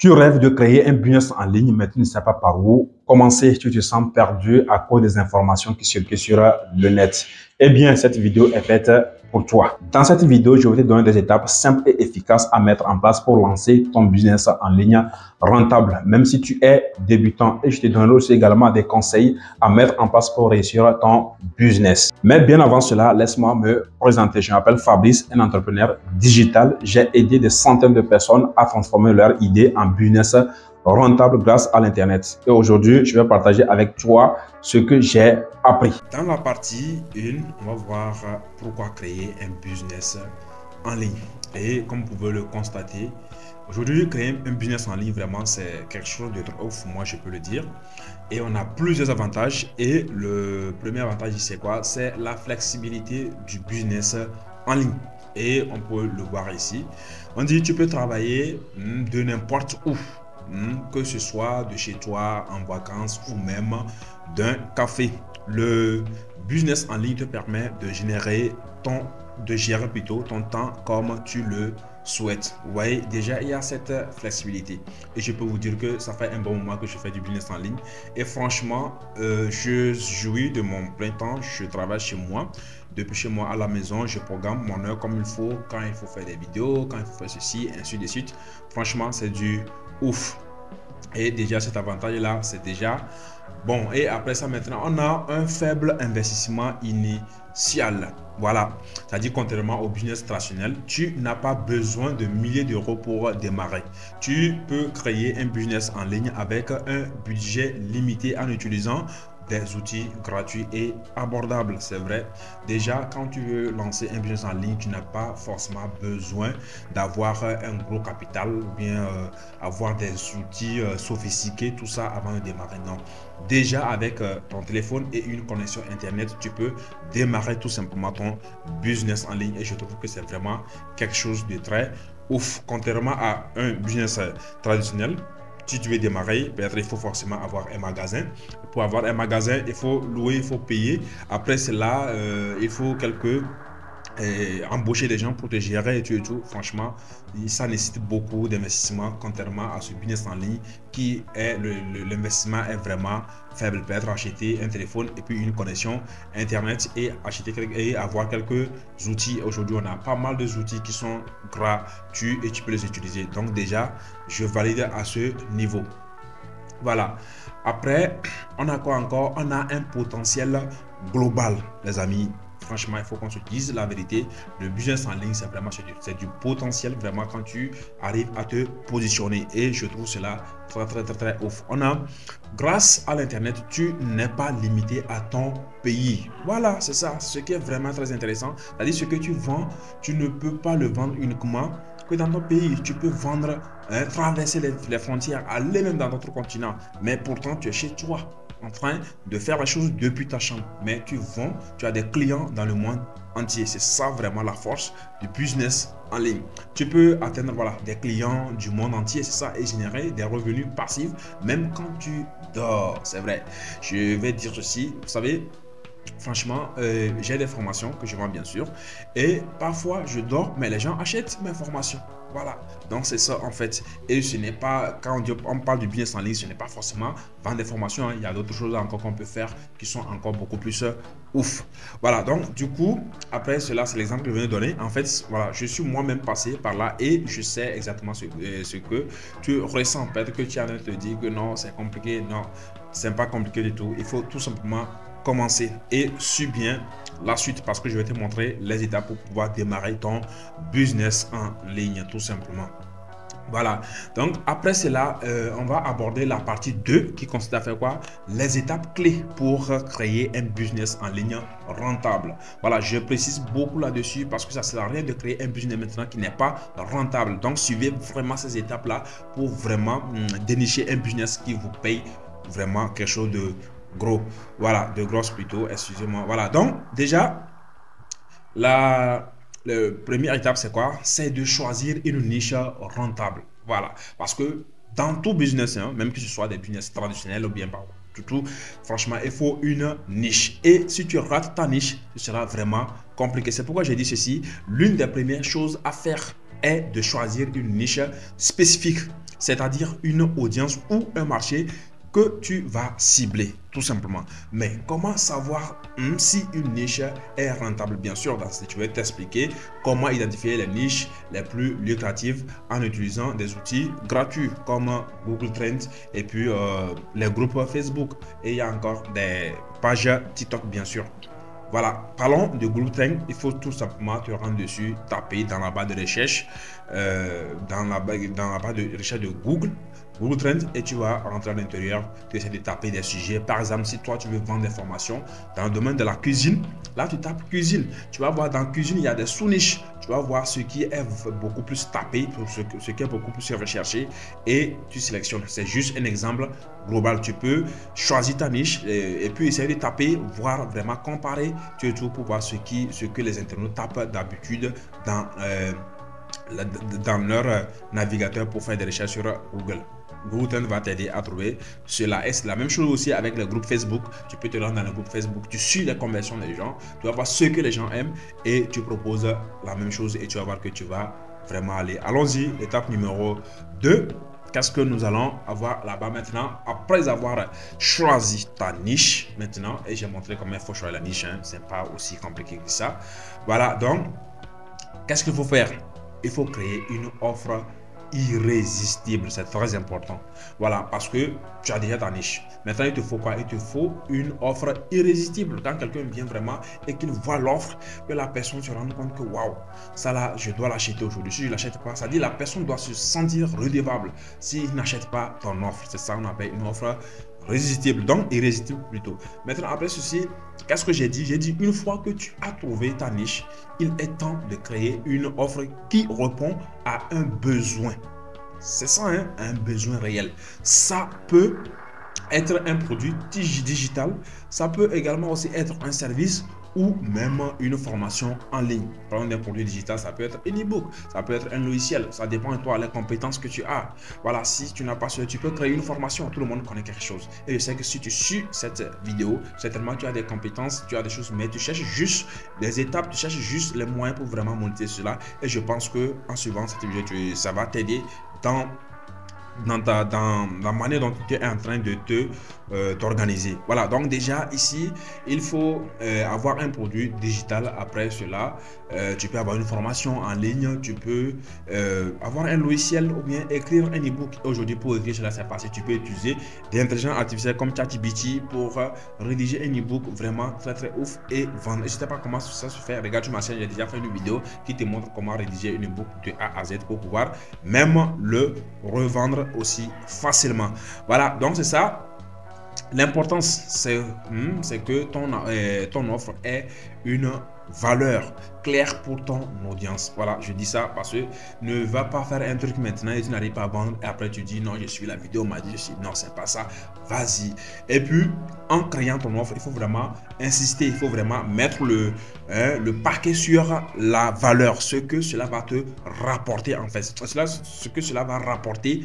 Tu rêves de créer un business en ligne, mais tu ne sais pas par où commencer. Tu te sens perdu à cause des informations qui circulent sur le net. Eh bien, cette vidéo est faite pour toi. Dans cette vidéo, je vais te donner des étapes simples et efficaces à mettre en place pour lancer ton business en ligne rentable, même si tu es débutant. Et je te donnerai aussi également des conseils à mettre en place pour réussir ton business. Mais bien avant cela, laisse-moi me présenter. Je m'appelle Fabrice, un entrepreneur digital. J'ai aidé des centaines de personnes à transformer leur idée en business rentable grâce à l'Internet. Et aujourd'hui, je vais partager avec toi ce que j'ai appris. Dans la partie 1, on va voir pourquoi créer un business en ligne. Et comme vous pouvez le constater, aujourd'hui, créer un business en ligne, vraiment, c'est quelque chose de trop ouf, moi je peux le dire. Et on a plusieurs avantages. Et le premier avantage, c'est quoi? C'est la flexibilité du business en ligne. Et on peut le voir ici. On dit tu peux travailler de n'importe où. Que ce soit de chez toi, en vacances ou même d'un café. Le business en ligne te permet de gérer ton temps comme tu le souhaites. Vous voyez, déjà, il y a cette flexibilité. Et je peux vous dire que ça fait un bon moment que je fais du business en ligne. Et franchement, je jouis de mon plein temps. Je travaille chez moi. Depuis chez moi à la maison, je programme mon heure comme il faut, quand il faut faire des vidéos, quand il faut faire ceci, ainsi de suite. Franchement, c'est du ouf. Et déjà, cet avantage-là, c'est déjà bon. Et après ça, maintenant, on a un faible investissement initial. Voilà. C'est-à-dire, contrairement au business traditionnel, tu n'as pas besoin de milliers d'euros pour démarrer. Tu peux créer un business en ligne avec un budget limité en utilisant des outils gratuits et abordables, c'est vrai. Déjà, quand tu veux lancer un business en ligne, tu n'as pas forcément besoin d'avoir un gros capital ou bien avoir des outils sophistiqués, tout ça avant de démarrer. Non. Déjà, avec ton téléphone et une connexion Internet, tu peux démarrer tout simplement ton business en ligne. Et je trouve que c'est vraiment quelque chose de très ouf, contrairement à un business traditionnel. Si tu veux démarrer, peut-être il faut forcément avoir un magasin. Pour avoir un magasin, il faut louer, il faut payer. Après cela, il faut embaucher des gens pour te gérer et tout et tout. Franchement, ça nécessite beaucoup d'investissement contrairement à ce business en ligne qui est l'investissement est vraiment faible. Peut-être acheter un téléphone et puis une connexion Internet et avoir quelques outils. Aujourd'hui, on a pas mal d'outils qui sont gratuits et tu peux les utiliser. Donc déjà, je valide à ce niveau. Voilà. Après, on a quoi encore? On a un potentiel global, les amis. Franchement, il faut qu'on se dise la vérité. Le business en ligne, c'est vraiment du potentiel vraiment quand tu arrives à te positionner. Et je trouve cela très ouf. Grâce à l'Internet, tu n'es pas limité à ton pays. Voilà, c'est ça. Ce qui est vraiment très intéressant. C'est-à-dire ce que tu vends, tu ne peux pas le vendre uniquement que dans ton pays. Tu peux vendre, traverser les frontières, aller même dans d'autres continents. Mais pourtant, tu es chez toi, en train de faire les choses depuis ta chambre. Mais tu vends, tu as des clients dans le monde entier. C'est ça vraiment la force du business en ligne. Tu peux atteindre des clients du monde entier, c'est ça, et générer des revenus passifs même quand tu dors. C'est vrai. Je vais dire ceci, vous savez, franchement, j'ai des formations que je vends bien sûr et parfois je dors mais les gens achètent mes formations. Voilà, donc c'est ça en fait. Et ce n'est pas, quand on parle du business en ligne, ce n'est pas forcément vendre des formations, hein. Il y a d'autres choses encore qu'on peut faire qui sont encore beaucoup plus ouf. Voilà, donc du coup, après cela, c'est l'exemple que je viens de donner. En fait, voilà, je suis moi-même passé par là et je sais exactement ce que tu ressens. Peut-être que tu as te dire que non, c'est compliqué. Non, c'est pas compliqué du tout. Il faut tout simplement commencer et suis bien la suite parce que je vais te montrer les étapes pour pouvoir démarrer ton business en ligne tout simplement. Voilà, donc après cela, on va aborder la partie 2 qui consiste à faire quoi? Les étapes clés pour créer un business en ligne rentable. Voilà, je précise beaucoup là-dessus parce que ça ne sert à rien de créer un business maintenant qui n'est pas rentable. Donc, suivez vraiment ces étapes-là pour vraiment dénicher un business qui vous paye vraiment quelque chose de gros. Voilà, de grosses plutôt, excusez-moi. Voilà, donc déjà, la première étape, c'est quoi? C'est de choisir une niche rentable. Voilà, parce que dans tout business, hein, même que ce soit des business traditionnels ou bien pas, tout, franchement, il faut une niche. Et si tu rates ta niche, ce sera vraiment compliqué. C'est pourquoi j'ai dit ceci. L'une des premières choses à faire est de choisir une niche spécifique. c'est-à-dire une audience ou un marché que tu vas cibler, tout simplement. Mais comment savoir si une niche est rentable? Bien sûr, dans ce que je vais t'expliquer comment identifier les niches les plus lucratives en utilisant des outils gratuits comme Google Trends et puis les groupes Facebook. Et il y a encore des pages TikTok, bien sûr. Voilà, parlons de Google Trends. Il faut tout simplement te rendre dessus, taper dans la barre de recherche, dans la barre de recherche de Google Trends, et tu vas rentrer à l'intérieur, tu essaies de taper des sujets. Par exemple, si toi tu veux vendre des formations dans le domaine de la cuisine, là tu tapes cuisine. Tu vas voir dans cuisine, il y a des sous-niches. Tu vas voir ce qui est beaucoup plus tapé, ce qui est beaucoup plus recherché, et tu sélectionnes. C'est juste un exemple global. Tu peux choisir ta niche et puis essayer de taper, voir vraiment comparer, tu tout pour voir ce que les internautes tapent d'habitude dans leur navigateur pour faire des recherches sur Google. Google Trends va t'aider à trouver cela. Et c'est la même chose aussi avec le groupe Facebook. Tu peux te rendre dans le groupe Facebook, tu suis les conversions des gens, tu vas voir ce que les gens aiment et tu proposes la même chose et tu vas voir que tu vas vraiment aller. Allons-y, étape numéro 2. Qu'est-ce que nous allons avoir là-bas maintenant? Après avoir choisi ta niche maintenant, et j'ai montré comment il faut choisir la niche, hein, c'est pas aussi compliqué que ça. Voilà, donc, qu'est-ce qu'il faut faire? Il faut créer une offre irrésistible, c'est très important. Voilà, parce que tu as déjà ta niche. Maintenant, il te faut quoi? Il te faut une offre irrésistible. Quand quelqu'un vient vraiment et qu'il voit l'offre, que la personne se rende compte que waouh, ça là, je dois l'acheter aujourd'hui. Si je ne l'achète pas, ça dit la personne doit se sentir redevable s'il n'achète pas ton offre. C'est ça qu'on appelle une offre résistible, donc irrésistible plutôt. Maintenant, après ceci, qu'est-ce que j'ai dit? J'ai dit, une fois que tu as trouvé ta niche, il est temps de créer une offre qui répond à un besoin. C'est ça, hein? Un besoin réel. Ça peut être un produit digital, ça peut également aussi être un service ou même une formation en ligne. Par exemple, un produit digital, ça peut être un e-book, ça peut être un logiciel, ça dépend de toi, les compétences que tu as. Voilà, si tu n'as pas ça, tu peux créer une formation, tout le monde connaît quelque chose. Et je sais que si tu suis cette vidéo, certainement tu as des compétences, tu as des choses, mais tu cherches juste des étapes, tu cherches juste les moyens pour vraiment monter cela. Et je pense que en suivant cette vidéo, ça va t'aider dans la manière dont tu es en train de t'organiser. Voilà, donc déjà ici, il faut avoir un produit digital. Après cela, tu peux avoir une formation en ligne, tu peux avoir un logiciel ou bien écrire un e-book. Aujourd'hui, pour écrire cela, c'est passé. Tu peux utiliser des intelligences artificielles comme ChatGPT pour rédiger un e-book vraiment très ouf et vendre. Je ne sais pas comment ça se fait. Regarde sur ma chaîne, j'ai déjà fait une vidéo qui te montre comment rédiger un e-book de A à Z pour pouvoir même le revendre aussi facilement. Voilà, donc c'est ça. L'importance, c'est que ton offre ait une valeur claire pour ton audience. Voilà, je dis ça parce que ne va pas faire un truc maintenant et tu n'arrives pas à vendre et après tu dis non, je suis la vidéo m'a dit je suis, non, c'est pas ça, vas-y. Et puis en créant ton offre, il faut vraiment insister, il faut vraiment mettre le paquet sur la valeur, ce que cela va te rapporter en fait, ce que cela va rapporter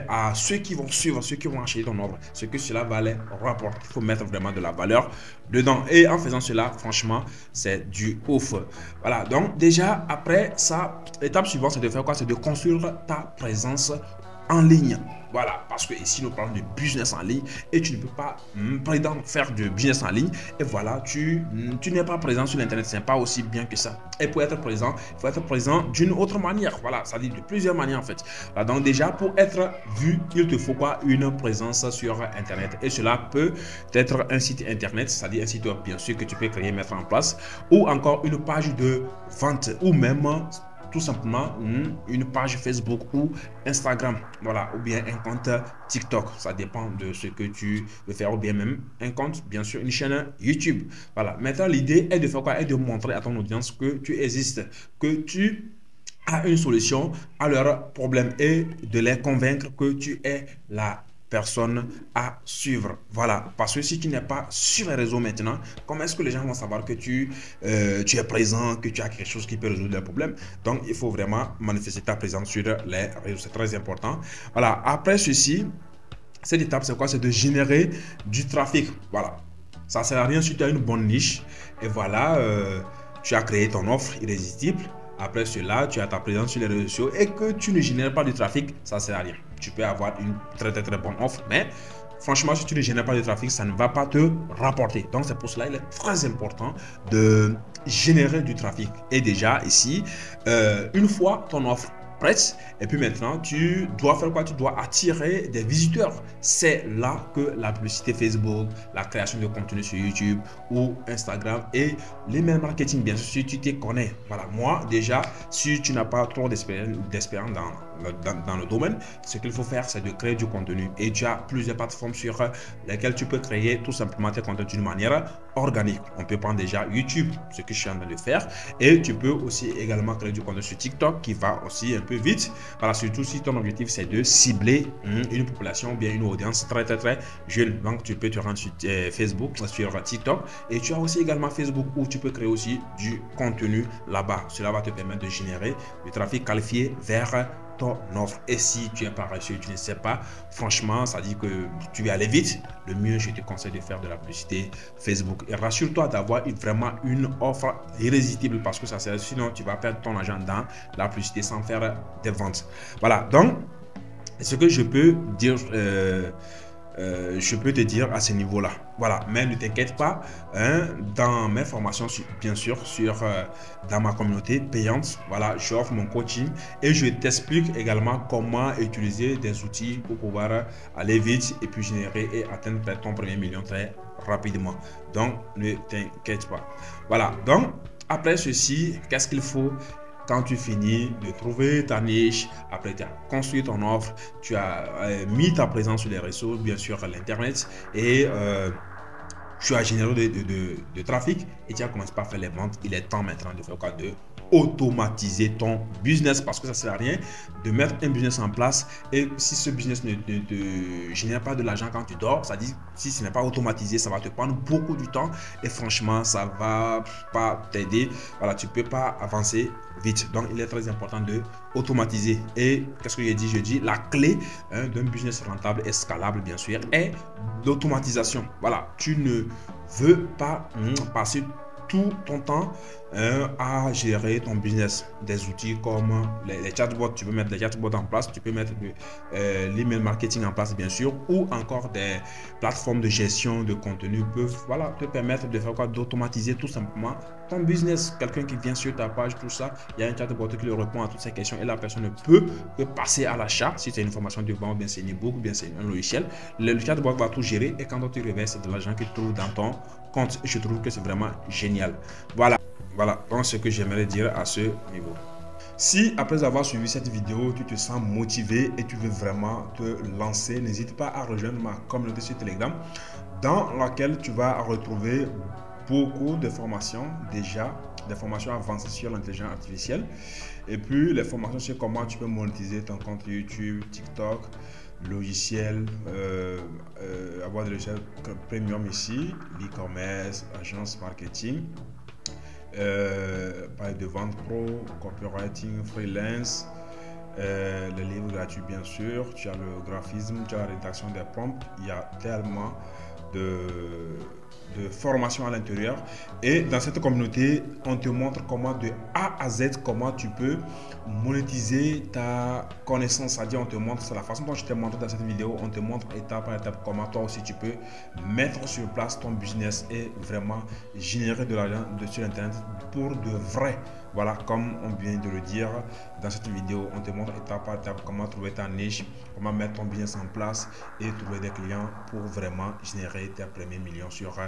à ceux qui vont suivre, ceux qui vont acheter ton offre, ce que cela va les rapporter. Il faut mettre vraiment de la valeur dedans et en faisant cela, franchement, c'est du ouf. Voilà, donc déjà après ça, l'étape suivante, c'est de faire quoi? C'est de construire ta présence en ligne. Voilà, parce que ici nous parlons de business en ligne et tu ne peux pas prétendre faire du business en ligne et voilà, tu n'es pas présent sur l'internet, c'est pas aussi bien que ça. Et pour être présent, il faut être présent d'une autre manière. Voilà, ça dit de plusieurs manières en fait. Voilà, donc déjà pour être vu, il te faut quoi? Une présence sur internet et cela peut être un site internet, c'est-à-dire un site web bien sûr que tu peux créer, mettre en place, ou encore une page de vente ou même tout simplement une page Facebook ou Instagram, voilà, ou bien un compte TikTok, ça dépend de ce que tu veux faire, ou bien même un compte, bien sûr, une chaîne YouTube. Voilà, maintenant l'idée est de faire quoi? Est de montrer à ton audience que tu existes, que tu as une solution à leurs problèmes et de les convaincre que tu es la personne à suivre. Voilà, parce que si tu n'es pas sur les réseaux maintenant, comment est-ce que les gens vont savoir que tu es présent, que tu as quelque chose qui peut résoudre leurs problèmes? Donc il faut vraiment manifester ta présence sur les réseaux, c'est très important. Voilà, après ceci, cette étape c'est quoi? C'est de générer du trafic. Voilà, ça ne sert à rien si tu as une bonne niche et voilà, tu as créé ton offre irrésistible. Après cela, tu as ta présence sur les réseaux sociaux et que tu ne génères pas du trafic, ça ne sert à rien. tu peux avoir une très bonne offre, mais franchement, si tu ne génères pas de trafic, ça ne va pas te rapporter. Donc, c'est pour cela qu'il est très important de générer du trafic. Et déjà, ici, une fois ton offre prête, et puis maintenant, tu dois faire quoi? Tu dois attirer des visiteurs. C'est là que la publicité Facebook, la création de contenu sur YouTube ou Instagram et l'email marketing, bien sûr, si tu te connais. Voilà, moi, déjà, si tu n'as pas trop d'expérience dans le domaine, ce qu'il faut faire, c'est de créer du contenu. Et tu as plusieurs plateformes sur lesquelles tu peux créer tout simplement tes contenus d'une manière organique. On peut prendre déjà YouTube, ce que je suis en train de faire, et tu peux aussi également créer du contenu sur TikTok qui va aussi un peu vite. Voilà, surtout si ton objectif c'est de cibler une population ou bien une audience très jeune. Donc tu peux te rendre sur Facebook, sur TikTok, et tu as aussi également Facebook où tu peux créer aussi du contenu là-bas. Cela va te permettre de générer du trafic qualifié vers ton offre. Et si tu es paresseux, tu ne sais pas, franchement, ça dit que tu veux aller vite, le mieux, je te conseille de faire de la publicité Facebook. Et rassure-toi d'avoir vraiment une offre irrésistible parce que ça sert, sinon tu vas perdre ton argent dans la publicité sans faire des ventes. Voilà, donc, ce que je peux dire, je peux te dire à ce niveau-là. Voilà, mais ne t'inquiète pas, hein, dans mes formations, bien sûr, dans ma communauté payante, voilà, j'offre mon coaching et je t'explique également comment utiliser des outils pour pouvoir aller vite et puis générer et atteindre ton premier million très rapidement. Donc, ne t'inquiète pas. Voilà, donc, après ceci, qu'est-ce qu'il faut? Quand tu finis de trouver ta niche, après tu as construit ton offre, tu as mis ta présence sur les réseaux, bien sûr l'internet, et tu as généré de trafic et tu as commencé par faire les ventes. Il est temps maintenant de faire quoi? De automatiser ton business parce que ça ne sert à rien de mettre un business en place et si ce business ne te génère pas de l'argent quand tu dors, ça dit si ce n'est pas automatisé, ça va te prendre beaucoup de temps et franchement ça va pas t'aider. Voilà, tu peux pas avancer vite. Donc il est très important de automatiser. Et qu'est-ce que j'ai dit? Je dis la clé d'un business rentable et scalable bien sûr est l'automatisation. Voilà, tu ne veux pas passer tout ton temps à gérer ton business. Des outils comme les chatbots, tu peux mettre des chatbots en place, tu peux mettre l'email marketing en place bien sûr, ou encore des plateformes de gestion de contenu peuvent te permettre de faire quoi? D'automatiser tout simplement ton business. Quelqu'un qui vient sur ta page, tout ça, il y a un chatbot qui lui répond à toutes ces questions et la personne ne peut que passer à l'achat. Si c'est une formation de vente, bien c'est un ebook, bien c'est un logiciel, le chatbot va tout gérer et quand tu réveilles, c'est de l'argent que tu trouves dans ton compte. Je trouve que c'est vraiment génial. Voilà, donc ce que j'aimerais dire à ce niveau. Si après avoir suivi cette vidéo, tu te sens motivé et tu veux vraiment te lancer, n'hésite pas à rejoindre ma communauté sur Telegram dans laquelle tu vas retrouver beaucoup de formations déjà, des formations avancées sur l'intelligence artificielle et puis les formations sur comment tu peux monétiser ton compte YouTube, TikTok, logiciel, avoir des logiciels premium ici, l'e-commerce, agence marketing, de vente pro, copywriting, freelance, les livres gratuits bien sûr, tu as le graphisme, tu as la rédaction des prompts, il y a tellement de formation à l'intérieur et dans cette communauté on te montre comment de A à Z comment tu peux monétiser ta connaissance, c'est-à-dire on te montre, c'est la façon dont je t'ai montré dans cette vidéo, on te montre étape par étape comment toi aussi tu peux mettre sur place ton business et vraiment générer de l'argent sur internet pour de vrai. Voilà, comme on vient de le dire dans cette vidéo, on te montre étape par étape comment trouver ta niche, comment mettre ton business en place et trouver des clients pour vraiment générer tes premiers millions sur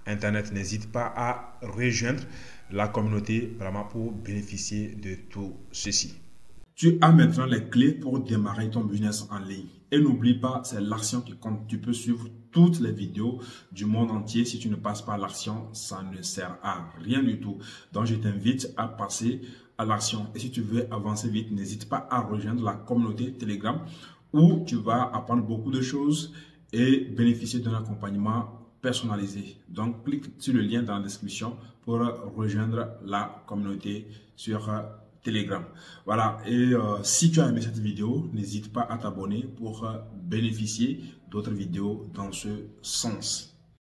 internet. N'hésite pas à rejoindre la communauté vraiment pour bénéficier de tout ceci. Tu as maintenant les clés pour démarrer ton business en ligne. Et n'oublie pas, c'est l'action qui compte. Tu peux suivre toutes les vidéos du monde entier. Si tu ne passes pas à l'action, ça ne sert à rien du tout. Donc, je t'invite à passer à l'action. Et si tu veux avancer vite, n'hésite pas à rejoindre la communauté Telegram où tu vas apprendre beaucoup de choses et bénéficier d'un accompagnement personnalisé. Donc, clique sur le lien dans la description pour rejoindre la communauté sur Telegram. Voilà, et si tu as aimé cette vidéo, n'hésite pas à t'abonner pour bénéficier d'autres vidéos dans ce sens.